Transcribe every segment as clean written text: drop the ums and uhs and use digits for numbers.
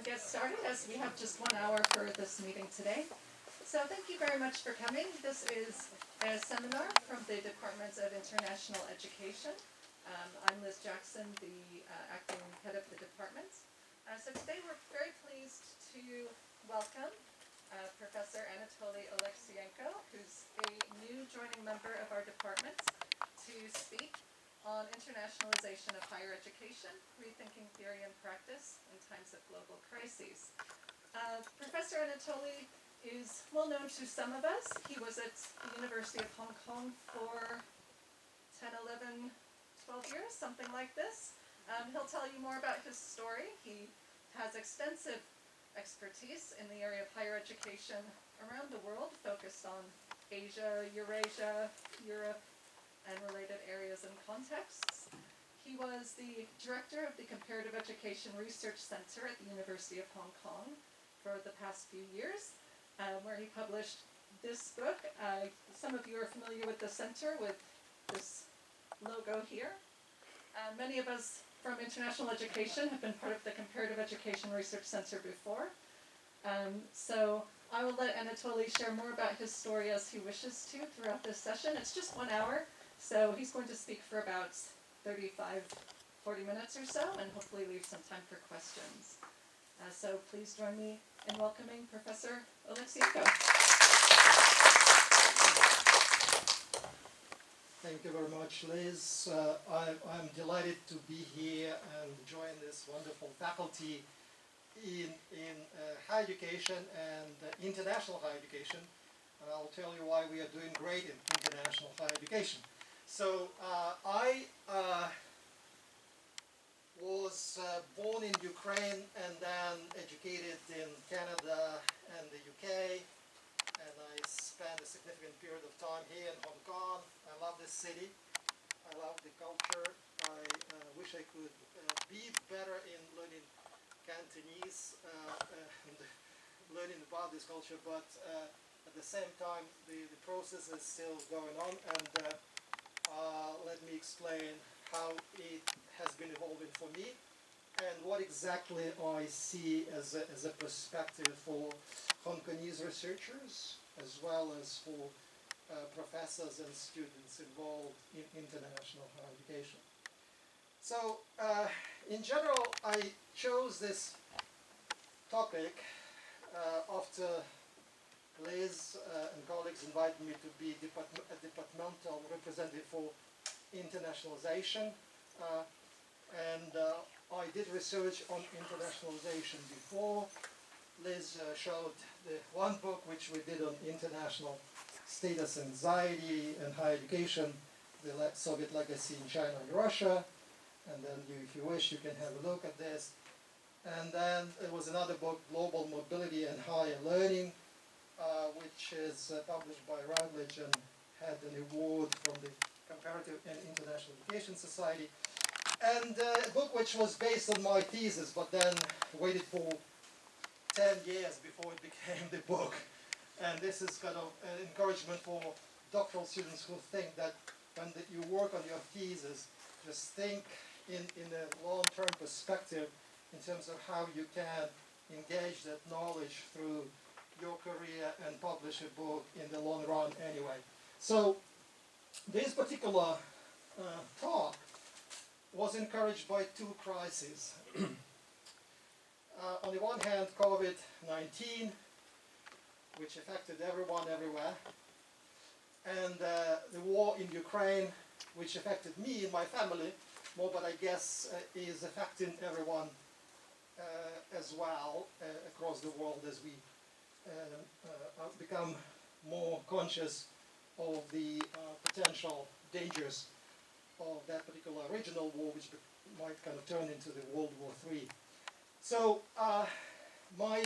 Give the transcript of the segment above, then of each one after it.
get started as we have just 1 hour for this meeting today. So thank you very much for coming. This is a seminar from the Department of International Education. I'm Liz Jackson, the acting head of the department. So today we're very pleased to welcome Professor Anatoly Oleksiyenko, who's a new joining member of our department, to speak on internationalization of higher education, rethinking theory and practice in times of global crises. Professor Anatoly is well known to some of us. He was at the University of Hong Kong for 10, 11, 12 years, something like this. He'll tell you more about his story. He has extensive expertise in the area of higher education around the world, focused on Asia, Eurasia, Europe, and related areas and contexts. He was the director of the Comparative Education Research Center at the University of Hong Kong for the past few years, where he published this book. Some of you are familiar with the center with this logo here. Many of us from international education have been part of the Comparative Education Research Center before. So I will let Anatoly share more about his story as he wishes to throughout this session. It's just 1 hour. So he's going to speak for about 35, 40 minutes or so, and hopefully leave some time for questions. So please join me in welcoming Professor Oleksiyenko. Thank you very much, Liz. I'm delighted to be here and join this wonderful faculty in higher education and international higher education. And I'll tell you why we are doing great in international higher education. So I was born in Ukraine and then educated in Canada and the UK, and I spent a significant period of time here in Hong Kong. I love this city. I love the culture. I wish I could be better in learning Cantonese and learning about this culture, but at the same time the process is still going on, and let me explain how it has been evolving for me and what exactly I see as a perspective for Hong Kongese researchers as well as for professors and students involved in international higher education. So in general, I chose this topic after Liz and colleagues invited me to be a departmental representative for internationalization, and I did research on internationalization before. Liz showed the one book which we did on international status anxiety and higher education, the Soviet legacy in China and Russia, and then if you wish you can have a look at this. And then there was another book, Global Mobility and Higher Learning, which is published by Routledge and had an award from the Comparative and International Education Society. And a book which was based on my thesis, but then waited for 10 years before it became the book. And this is kind of an encouragement for doctoral students who think that when you work on your thesis, just think in a long-term perspective in terms of how you can engage that knowledge through your career and publish a book in the long run anyway. So this particular talk was encouraged by two crises. On the one hand, COVID-19, which affected everyone everywhere, and the war in Ukraine, which affected me and my family more, but I guess is affecting everyone as well across the world as we become more conscious of the potential dangers of that particular regional war, which might kind of turn into the World War III. So my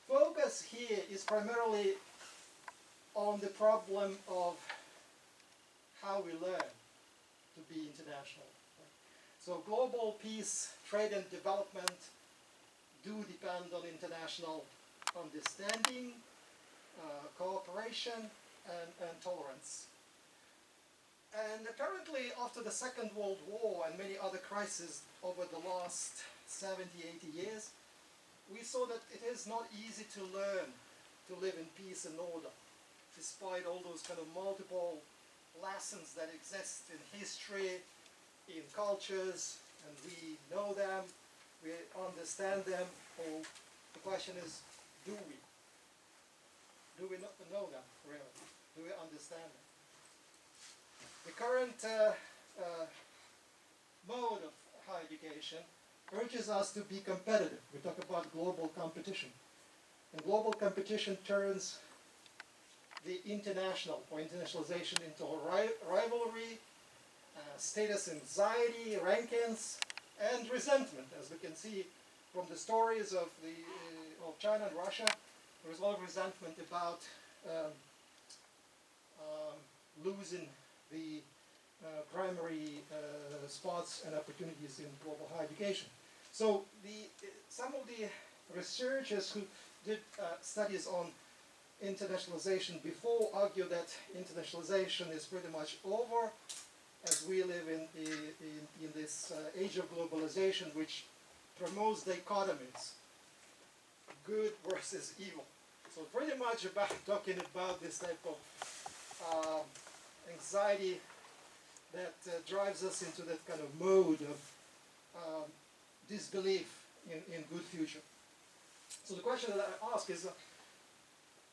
focus here is primarily on the problem of how we learn to be international. So global peace, trade and development do depend on international understanding, cooperation, and tolerance. And apparently after the Second World War and many other crises over the last 70, 80 years, we so that it is not easy to learn to live in peace and order, despite all those kind of multiple lessons that exist in history, in cultures, and we know them, we understand them. Or the question is, do we? Do we not know them, really? Do we understand them? The current mode of higher education urges us to be competitive. We talk about global competition. And global competition turns the international or internationalization into a rivalry, status anxiety, rankings, and resentment. As we can see from the stories of China and Russia, there is a lot of resentment about losing the primary spots and opportunities in global higher education. So some of the researchers who did studies on internationalization before argue that internationalization is pretty much over, as we live in this age of globalization, which promotes dichotomies, good versus evil. So pretty much about talking about this type of anxiety that drives us into that kind of mode of disbelief in good future. So the question that I ask is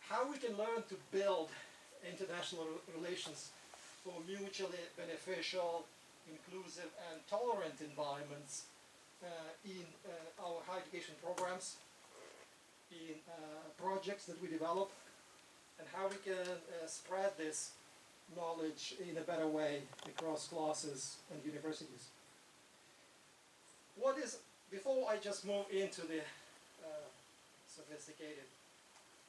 how we can learn to build international relations for mutually beneficial, inclusive, and tolerant environments in our higher education programs, in projects that we develop, and how we can spread this knowledge in a better way across classes and universities. Before I just move into the sophisticated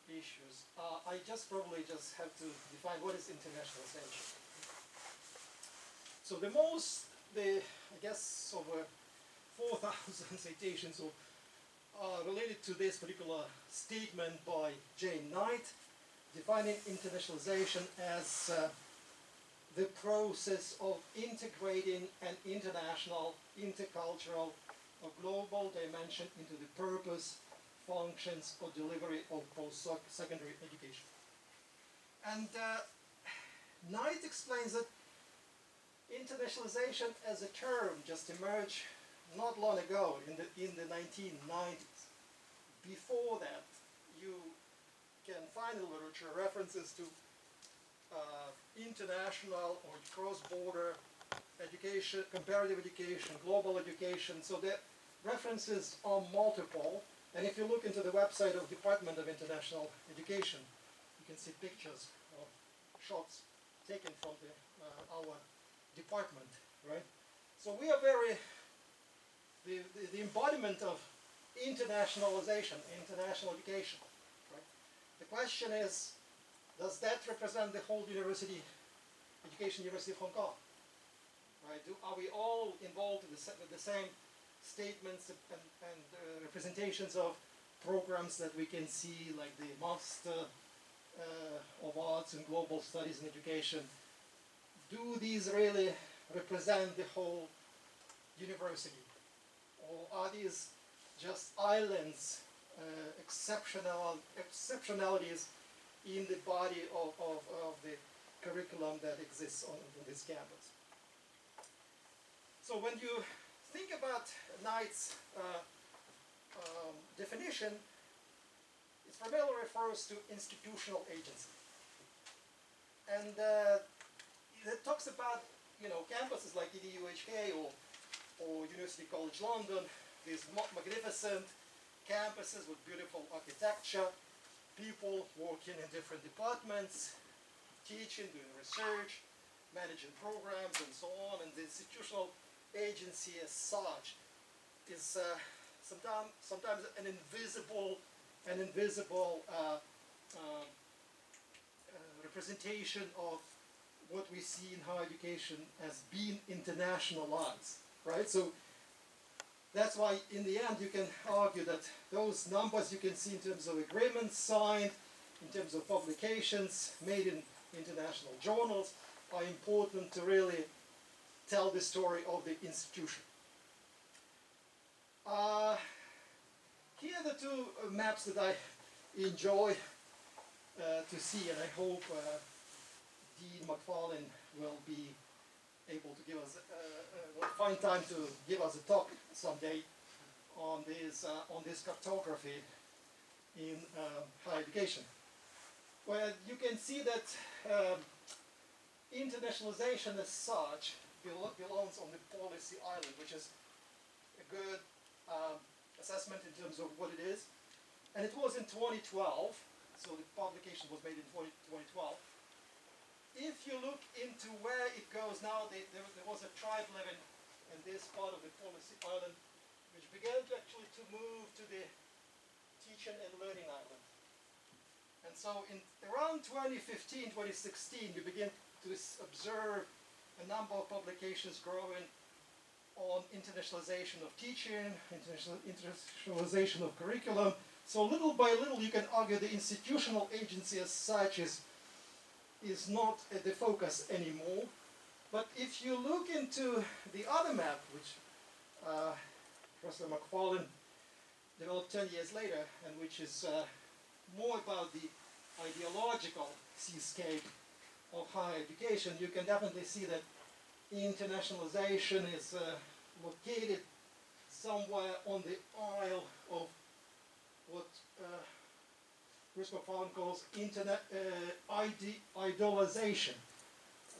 issues, I probably have to define what is internationalization. So I guess over 4,000 citations are related to this particular statement by Jane Knight, defining internationalization as the process of integrating an international, intercultural, or global dimension into the purpose, functions, or delivery of post-secondary education. And Knight explains that internationalization as a term just emerged not long ago in the 1990s. Before that, you can find in literature references to international or cross-border education, comparative education, global education. So the references are multiple. And if you look into the website of Department of International Education, you can see pictures of shots taken from our department, right? So we are the embodiment of internationalization, international education, right? The question is, does that represent the whole University of Hong Kong? Right? Are we all involved with the same statements and representations of programs that we can see, like the Master of Arts in Global Studies and Education? Do these really represent the whole university? Or are these just islands, exceptionalities in the body of the curriculum that exists on this campus? So when you think about Knight's definition, it primarily refers to institutional agency. And it talks about, campuses like EDUHK or University College London, these magnificent campuses with beautiful architecture, people working in different departments, teaching, doing research, managing programs, and so on. And the institutional agency as such is sometimes an invisible representation of what we see in higher education as being internationalized, right? So that's why in the end you can argue that those numbers you can see in terms of agreements signed, in terms of publications made in international journals, are important to really tell the story of the institution. here are the two maps that I enjoy to see, and I hope Dean McFarlane will be able to give us, will find time to give us a talk someday on this cartography in higher education. Well, you can see that internationalization as such belongs on the policy island, which is a good assessment in terms of what it is. And it was in 2012, so the publication was made in 2012. If you look into where it goes now, there was a tribe living in this part of the policy island, which began actually to move to the teaching and learning island. And so in around 2015, 2016, you begin to observe a number of publications growing on internationalization of teaching, internationalization of curriculum. So little by little, you can argue the institutional agency as such is not the focus anymore. But if you look into the other map, which Professor McFarlane developed 10 years later, and which is more about the ideological seascape of higher education, you can definitely see that internationalization is located somewhere on the isle of what Chris McFarlane calls idolization,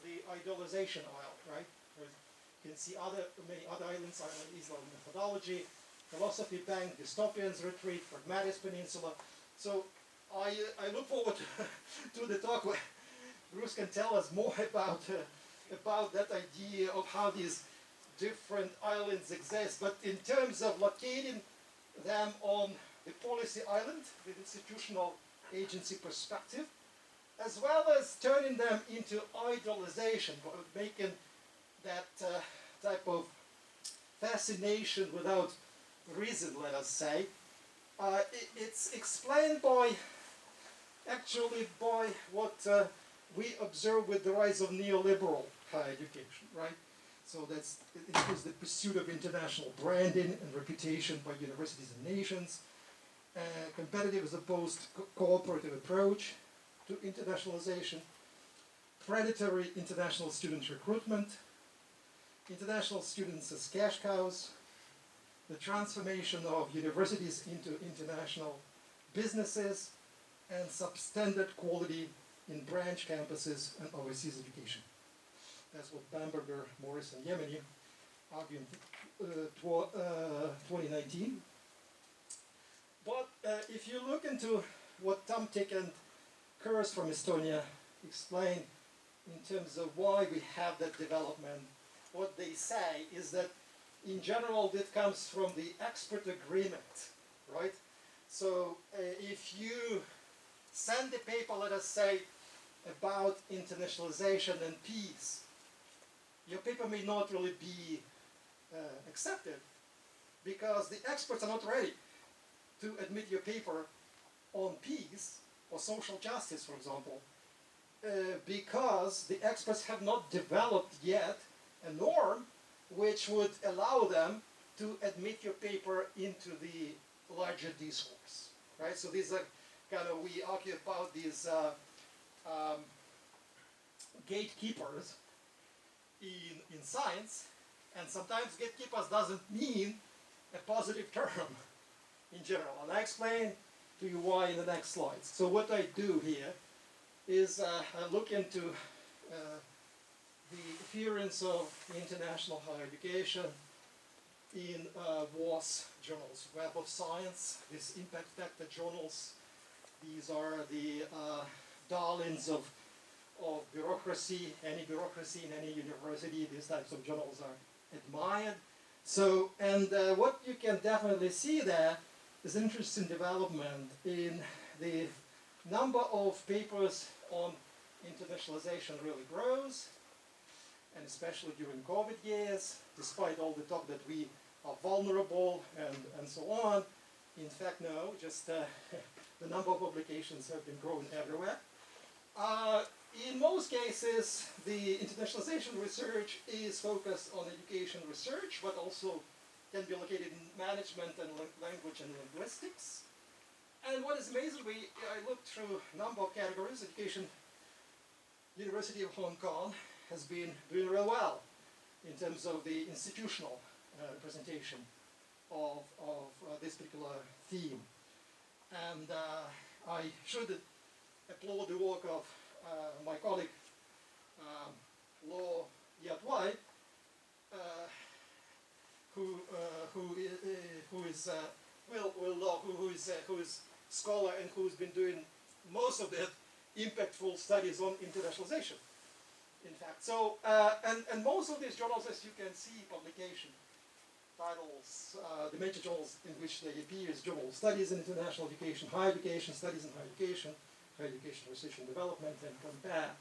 the idolization isle, right? You can see many other islands, Island methodology, philosophy bank, dystopians retreat, pragmatist peninsula. So I look forward to the talk where Bruce can tell us more about that idea of how these different islands exist. But in terms of locating them on the policy island, with institutional agency perspective, as well as turning them into idolization, making that type of fascination without reason, let us say, it's explained actually by what we observe with the rise of neoliberal higher education, right? So it includes the pursuit of international branding and reputation by universities and nations, competitive as opposed to cooperative approach to internationalization, predatory international student recruitment, international students as cash cows, the transformation of universities into international businesses, and substandard quality in branch campuses and overseas education. That's what Bamberger, Morris, and Yemeni argue in 2019. But if you look into what Tomtik and Kurs from Estonia explain in terms of why we have that development, what they say is that in general that comes from the expert agreement, right? So if you send a paper, let us say, about internationalization and peace, your paper may not really be accepted because the experts are not ready to admit your paper on peace or social justice, for example, because the experts have not developed yet a norm which would allow them to admit your paper into the larger discourse, right? So these are kind of, we argue about these gatekeepers in science, and sometimes gatekeepers doesn't mean a positive term in general, and I explain to you why in the next slides. So what I do here is I look into the appearance of international higher education in WOS journals, Web of Science, these impact factor journals. These are the darlings of bureaucracy, any bureaucracy in any university. These types of journals are admired. So, and what you can definitely see there is interesting development in the number of papers on internationalization really grows, and especially during COVID years, despite all the talk that we are vulnerable and so on. In fact, no, just the number of publications have been growing everywhere. In most cases, the internationalization research is focused on education research, but also can be located in management and language and linguistics. And what is amazing, I looked through a number of categories. Education, University of Hong Kong has been doing real well in terms of the institutional representation of this particular theme. And I should applaud the work of my colleague, Lo Yat-Wai, who is scholar and who's been doing most of the impactful studies on internationalization. In fact, so and most of these journals, as you can see, publication titles, the major journals in which they appear is Journal of Studies in International Education, Higher Education, Studies in Higher Education, Research and Development, and Compare.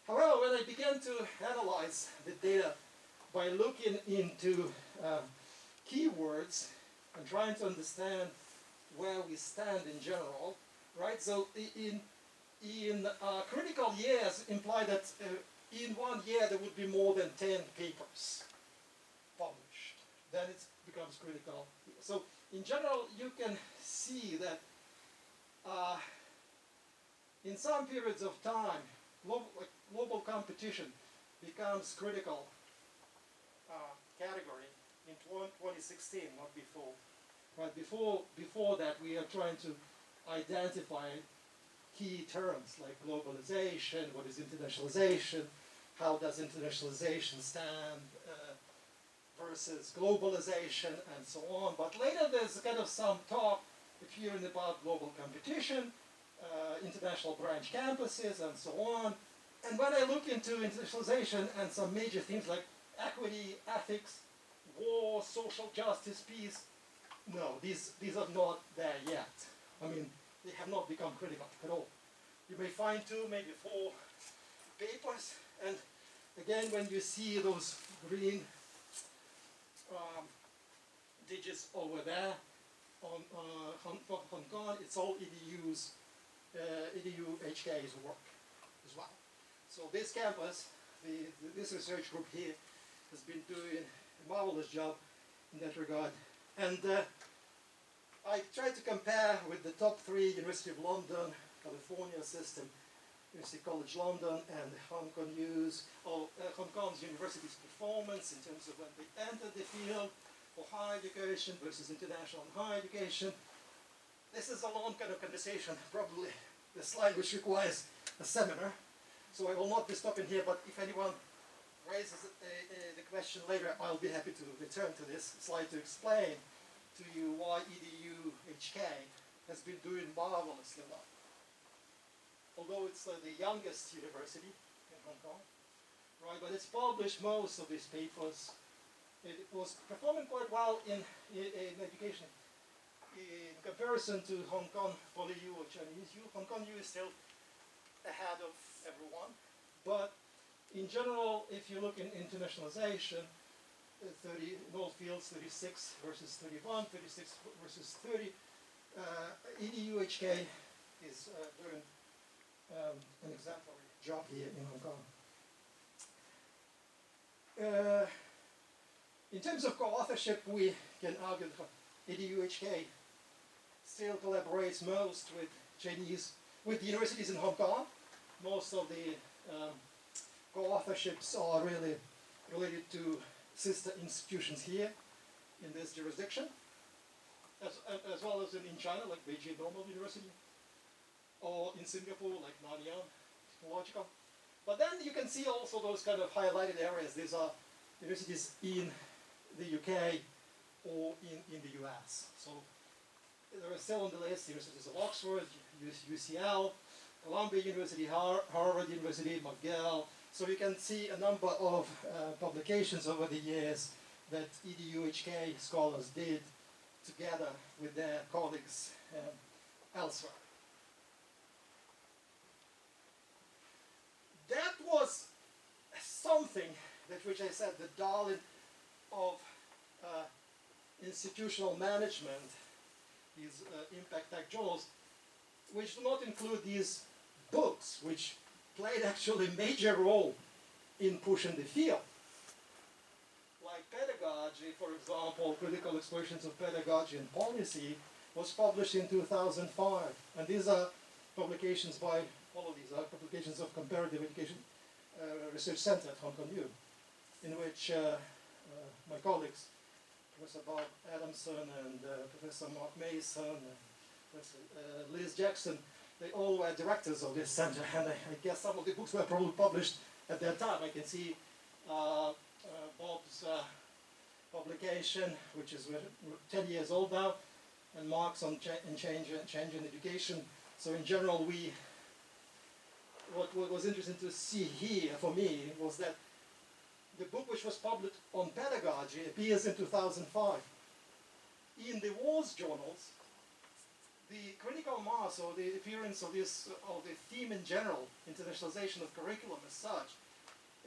However, when I began to analyze the data by looking into keywords and trying to understand where we stand in general, right? So in critical years imply that in 1 year there would be more than 10 papers published. Then it becomes critical. So in general, you can see that in some periods of time, global competition becomes critical category in 2016, not before. Right, before that, we are trying to identify key terms like globalization, what is internationalization, how does internationalization stand versus globalization, and so on. But later there's kind of some talk appearing about global competition, international branch campuses, and so on. And when I look into internationalization and some major things like equity, ethics, war, social justice, peace, no, these are not there yet. I mean, they have not become critical at all. You may find 2, maybe 4 papers, and again, when you see those green digits over there on Hong Kong, it's all EDU's, EDU HK's work as well. So this campus, this research group here, has been doing a marvelous job in that regard. And I tried to compare with the top 3, University of London, California system, University College London, and Hong Kong's university's performance in terms of when they entered the field for higher education versus international and higher education. This is a long kind of conversation, probably the slide which requires a seminar. So I will not be stopping here, but if anyone raises the question later, I'll be happy to return to this slide to explain to you why EDU HK has been doing marvelously well. Although it's the youngest university in Hong Kong, right? But it's published most of these papers. It was performing quite well in education in comparison to Hong Kong Poly U or Chinese U. Hong Kong U is still ahead of everyone, but in general, if you look in internationalization, 30 in all fields, 36 versus 31, 36 versus 30, EDU HK is doing an exemplary job here in Hong Kong. In terms of co-authorship, we can argue that EDU HK still collaborates most with universities in Hong Kong. Most of the co-authorships are really related to sister institutions here in this jurisdiction, as well as in China, like Beijing Normal University, or in Singapore, like Nanyang Technological. But then you can see also those kind of highlighted areas. These are universities in the UK or in the US. So there are still on the list universities of Oxford, UCL, Columbia University, Harvard University, McGill. So you can see a number of publications over the years that EDU HK scholars did together with their colleagues elsewhere. That was something that, which I said, the darling of institutional management, these impact tech journals, which do not include these books, which played actually a major role in pushing the field, like like pedagogy, for example, Critical Explorations of Pedagogy and Policy, was published in 2005. And these are publications by, all of these are publications of Comparative Education Research Center at Hong Kong U, in which my colleagues, Professor Bob Adamson and Professor Mark Mason and Professor Liz Jackson, they all were directors of this center, and I guess some of the books were probably published at that time. I can see Bob's publication, which is 10 years old now, and Mark's on change in education. So in general, what was interesting to see here for me was that the book which was published on pedagogy appears in 2005. In the WARS journals, the critical mass or the appearance of the theme in general, internationalization of curriculum as such,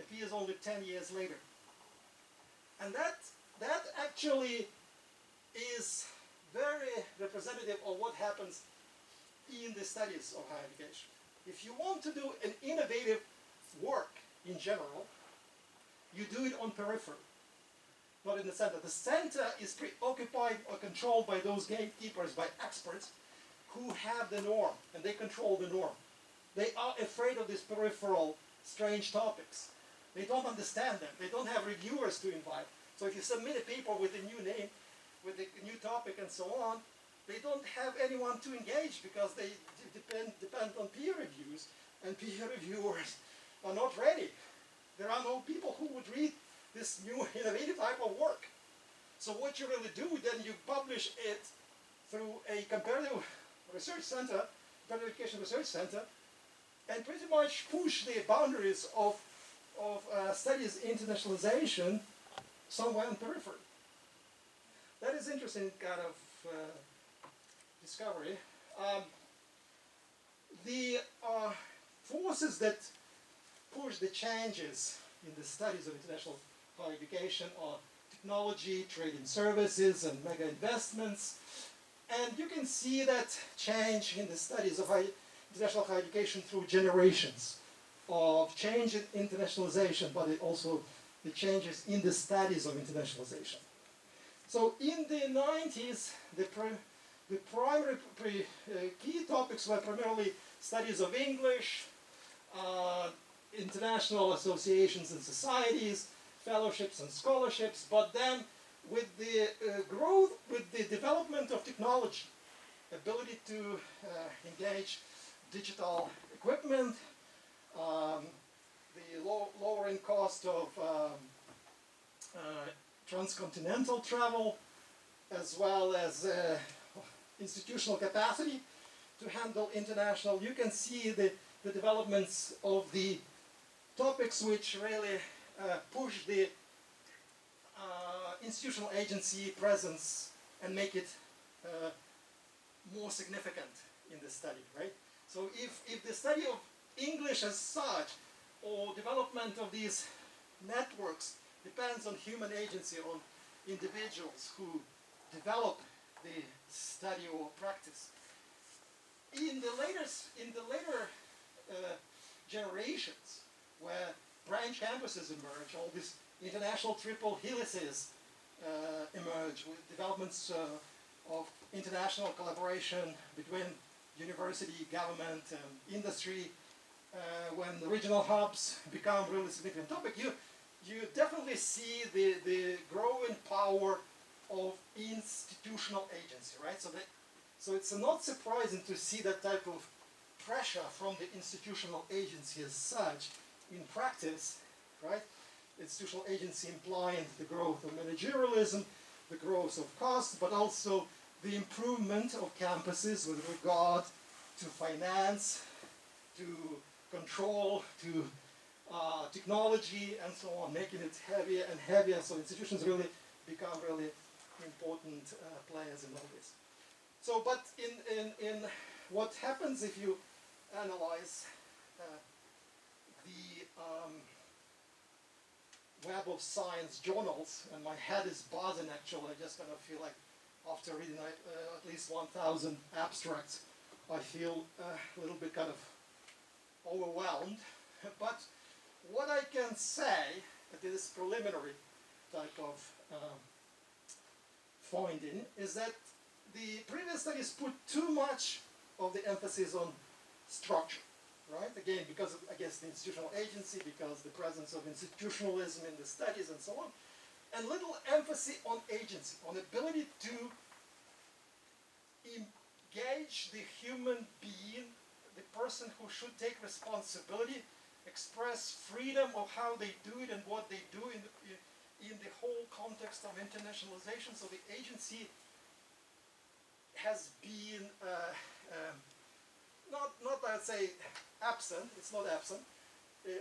appears only 10 years later. And that actually is very representative of what happens in the studies of higher education. If you want to do an innovative work in general, you do it on periphery, not in the center. The center is preoccupied or controlled by those gatekeepers, by experts who have the norm, and they control the norm. They are afraid of these peripheral, strange topics. They don't understand them. They don't have reviewers to invite. So if you submit a paper with a new name, with a new topic and so on, they don't have anyone to engage because they depend on peer reviews, and peer reviewers are not ready. There are no people who would read this new innovative type of work. So what you really do, then you publish it through a comparative research center, comparative education research center, and pretty much push the boundaries of studies internationalization somewhere on periphery. That is interesting kind of discovery. The forces that push the changes in the studies of international higher education are technology, trade in services, and mega investments. And you can see that change in the studies of international higher education through generations of change in internationalization, but also the changes in the studies of internationalization. So in the 90s, the primary key topics were primarily studies of English, international associations and societies, fellowships and scholarships, but then with the growth, with the development of technology, ability to engage digital equipment, the lowering cost of transcontinental travel, as well as institutional capacity to handle international, you can see the developments of the topics which really push the institutional agency presence and make it more significant in the study, right? So if the study of English as such, or development of these networks, depends on human agency, on individuals who develop the study or practice. In the later generations, where branch campuses emerge, all these international triple helices emerge with developments of international collaboration between university, government, and industry. When the regional hubs become really significant topic, you definitely see the growing power of institutional agency, right? So it's not surprising to see that type of pressure from the institutional agency as such in practice, right? Institutional agency implying the growth of managerialism, the growth of cost, but also the improvement of campuses with regard to finance, to control, to technology, and so on, making it heavier and heavier. So institutions really become really important players in all this. So, but in what happens if you analyze the Web of Science journals, and my head is buzzing actually, I just kind of feel like after reading at least 1,000 abstracts, I feel a little bit kind of overwhelmed. But what I can say, it is preliminary, type of finding is that the previous studies put too much of the emphasis on structure, right? Again, because of, I guess, the institutional agency, because the presence of institutionalism in the studies and so on, and little emphasis on agency, on ability to engage the human being, the person who should take responsibility, express freedom of how they do it and what they do in the whole context of internationalization. So the agency has been not I'd say absent. It's not absent.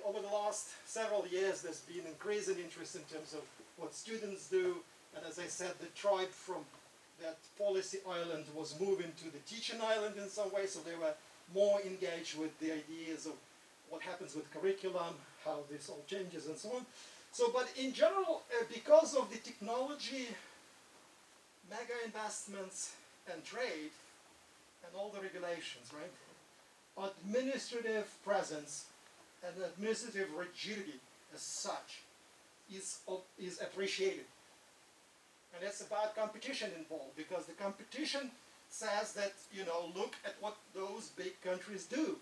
Over the last several years, there's been increasing interest in terms of what students do, and as I said, the tribe from that policy island was moving to the teaching island in some way, so they were more engaged with the ideas of what happens with curriculum, how this all changes, and so on. So, but in general, because of the technology, mega investments, and trade, and all the regulations, right? Administrative presence and administrative rigidity as such is appreciated. And it's about competition involved, because the competition says that, you know, look at what those big countries do,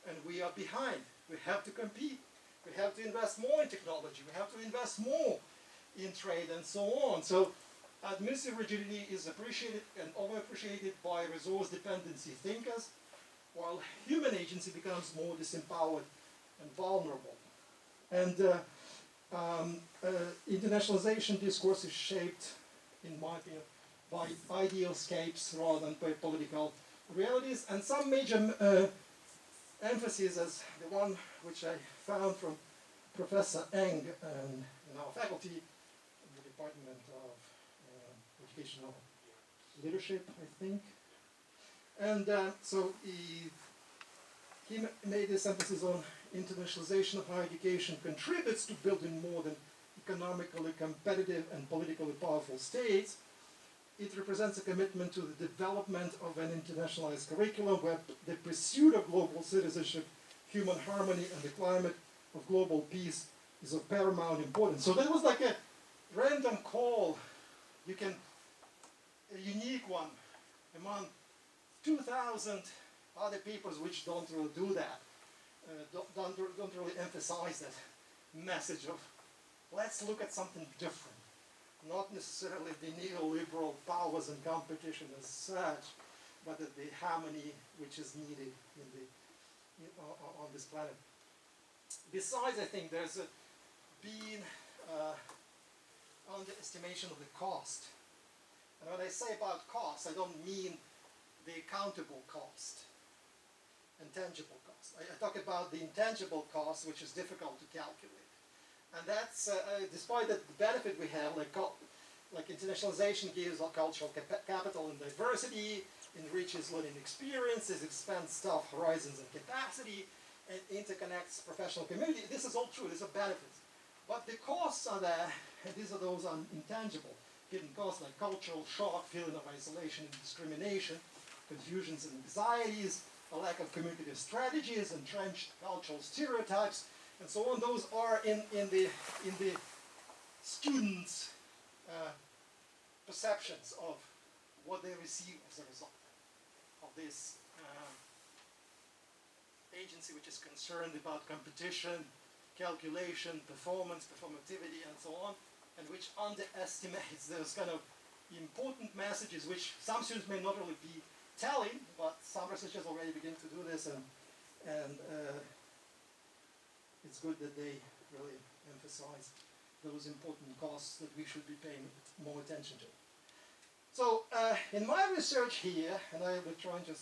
and we are behind. We have to compete. We have to invest more in technology. We have to invest more in trade and so on. So administrative rigidity is appreciated and overappreciated by resource dependency thinkers, while human agency becomes more disempowered and vulnerable. And internationalization discourse is shaped, in my opinion, by idealscapes rather than by political realities. And some major emphasis, as the one which I found from Professor Eng in our faculty in the Department of Educational Leadership, I think. And so he made this emphasis on internationalization of higher education contributes to building more than economically competitive and politically powerful states. It represents a commitment to the development of an internationalized curriculum where the pursuit of global citizenship, human harmony, and the climate of global peace is of paramount importance. So that was like a random call, a unique one among 2,000 other papers which don't really do that, don't really emphasize that message of let's look at something different. Not necessarily the neoliberal powers and competition as such, but the harmony which is needed on this planet. Besides, I think there's been underestimation of the cost. And when I say about cost, I don't mean the accountable cost, intangible cost. I talk about the intangible cost, which is difficult to calculate. And that's, despite the benefit we have, like internationalization gives our cultural capital and diversity, enriches learning experiences, expands staff horizons and capacity, and interconnects professional community. This is all true, these are benefits. But the costs are there, and these are those intangible, hidden costs like cultural shock, feeling of isolation and discrimination, confusions and anxieties, a lack of communicative strategies, entrenched cultural stereotypes, and so on. Those are in the students' perceptions of what they receive as a result of this agency, which is concerned about competition, calculation, performance, performativity, and so on, and which underestimates those kind of important messages which some students may not really be telling, but some researchers already begin to do this, and it's good that they really emphasize those important costs that we should be paying more attention to. So in my research here, and I will try and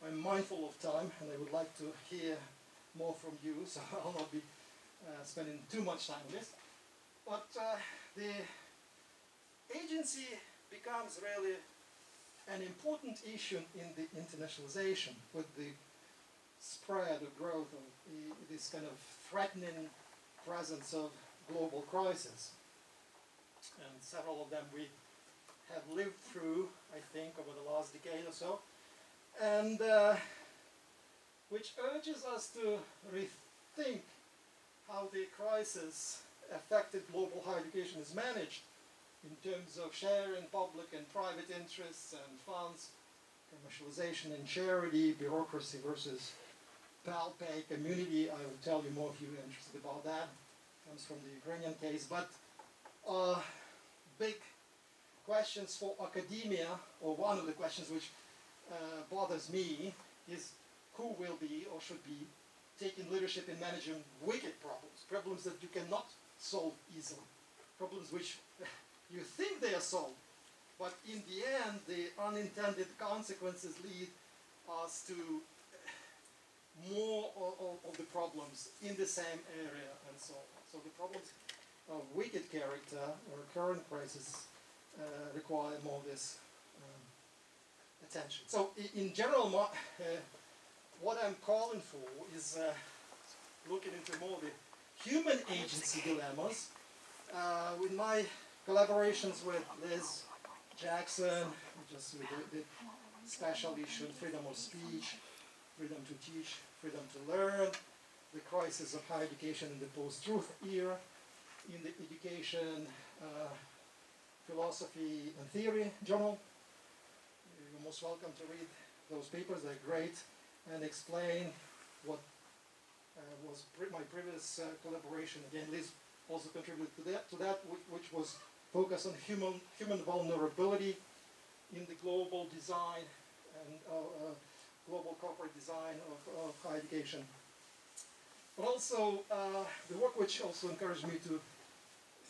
I'm mindful of time, and I would like to hear more from you, so I'll not be spending too much time on this. But the agency becomes really an important issue in the internationalization with the spread or growth of this kind of threatening presence of global crisis. And several of them we have lived through, I think, over the last decade or so, and which urges us to rethink how the crisis effective global higher education is managed in terms of sharing public and private interests and funds, commercialization and charity, bureaucracy versus pal pay community. I will tell you more if you're interested about that. Comes from the Ukrainian case. But big questions for academia, or one of the questions which bothers me, is who will be or should be taking leadership in managing wicked problems, problems that you cannot solve easily, problems which you think they are solved, but in the end the unintended consequences lead us to more of the problems in the same area and so on. So the problems of wicked character or current crisis require more of this attention. So in general, what I'm calling for is looking into more the human agency dilemmas. With my collaborations with Liz Jackson, just with the special issue on freedom of speech, freedom to teach, freedom to learn, the crisis of higher education in the post-truth era, in the education philosophy and theory journal. You're most welcome to read those papers, they're great, and explain what was my previous collaboration. Again, Liz also contributed to that, which was focused on human vulnerability in the global design and global corporate design of higher education. But also the work which also encouraged me to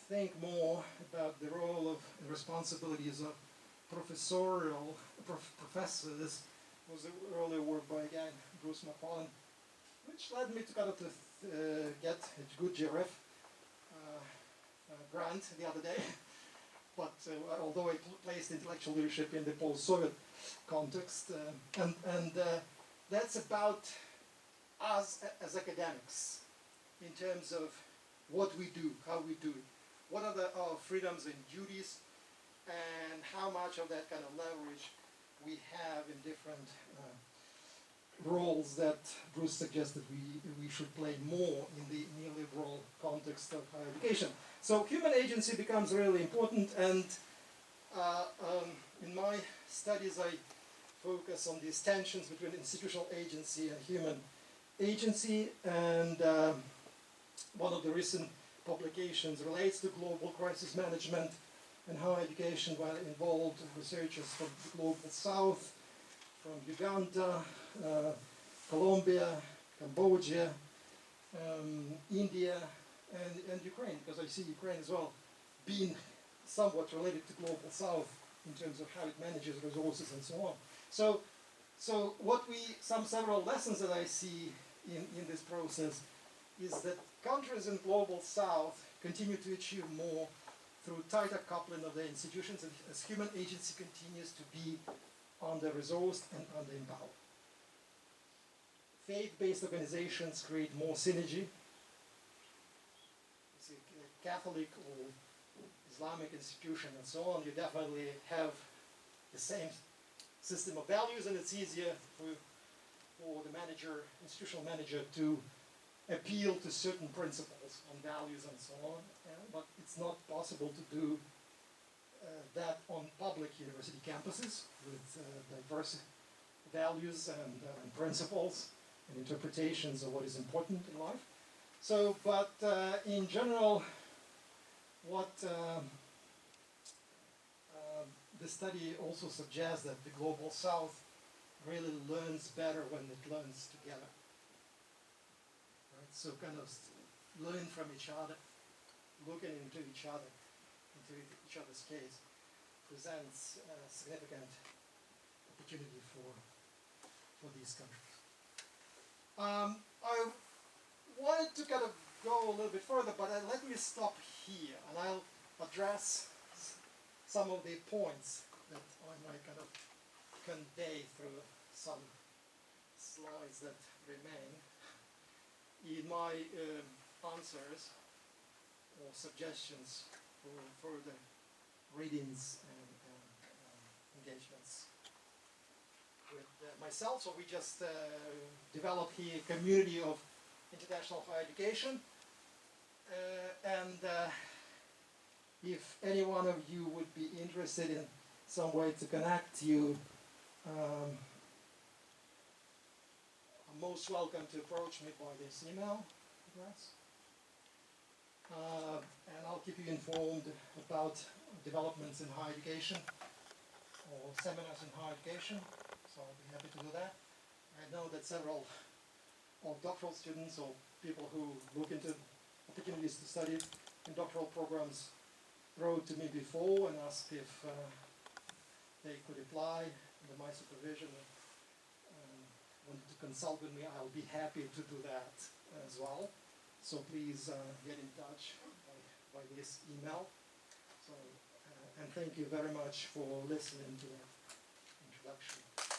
think more about the role of and responsibilities of professors was the earlier work by, again, Bruce McFarlane, which led me to kind of get a good GRF grant the other day. But although I placed intellectual leadership in the post-Soviet context, and that's about us as academics in terms of what we do, how we do it, what are our freedoms and duties, and how much of that kind of leverage we have in different roles that Bruce suggested we should play more in the neoliberal context of higher education. So human agency becomes really important, and in my studies I focus on these tensions between institutional agency and human agency, and one of the recent publications relates to global crisis management and how education, while involved researchers from the global south, from Uganda, Colombia, Cambodia, India, and Ukraine, because I see Ukraine as well being somewhat related to global south in terms of how it manages resources and so on. So what several lessons that I see in this process is that countries in global south continue to achieve more through tighter coupling of their institutions as human agency continues to be under-resourced and under-empowered. Faith-based organizations create more synergy. See, Catholic or Islamic institution and so on, you definitely have the same system of values, and it's easier for the manager, institutional manager, to appeal to certain principles on values and so on, but it's not possible to do that on public university campuses with diverse values and principles and interpretations of what is important in life. So, but in general, what the study also suggests that the global south really learns better when it learns together. Right? So kind of learn from each other, looking into each other, into each other's case, presents a significant opportunity for these countries. I wanted to kind of go a little bit further, but let me stop here, and I'll address some of the points that I might kind of convey through some slides that remain in my answers or suggestions for further readings and engagements with myself. So we just developed here a community of international higher education, If any one of you would be interested in some way to connect, you are most welcome to approach me by this email address. And I'll keep you informed about developments in higher education or seminars in higher education, so I'll be happy to do that. I know that several of doctoral students or people who look into opportunities to study in doctoral programs wrote to me before and asked if they could apply under my supervision and wanted to consult with me. I'll be happy to do that as well. So please get in touch by this email. So, and thank you very much for listening to the introduction.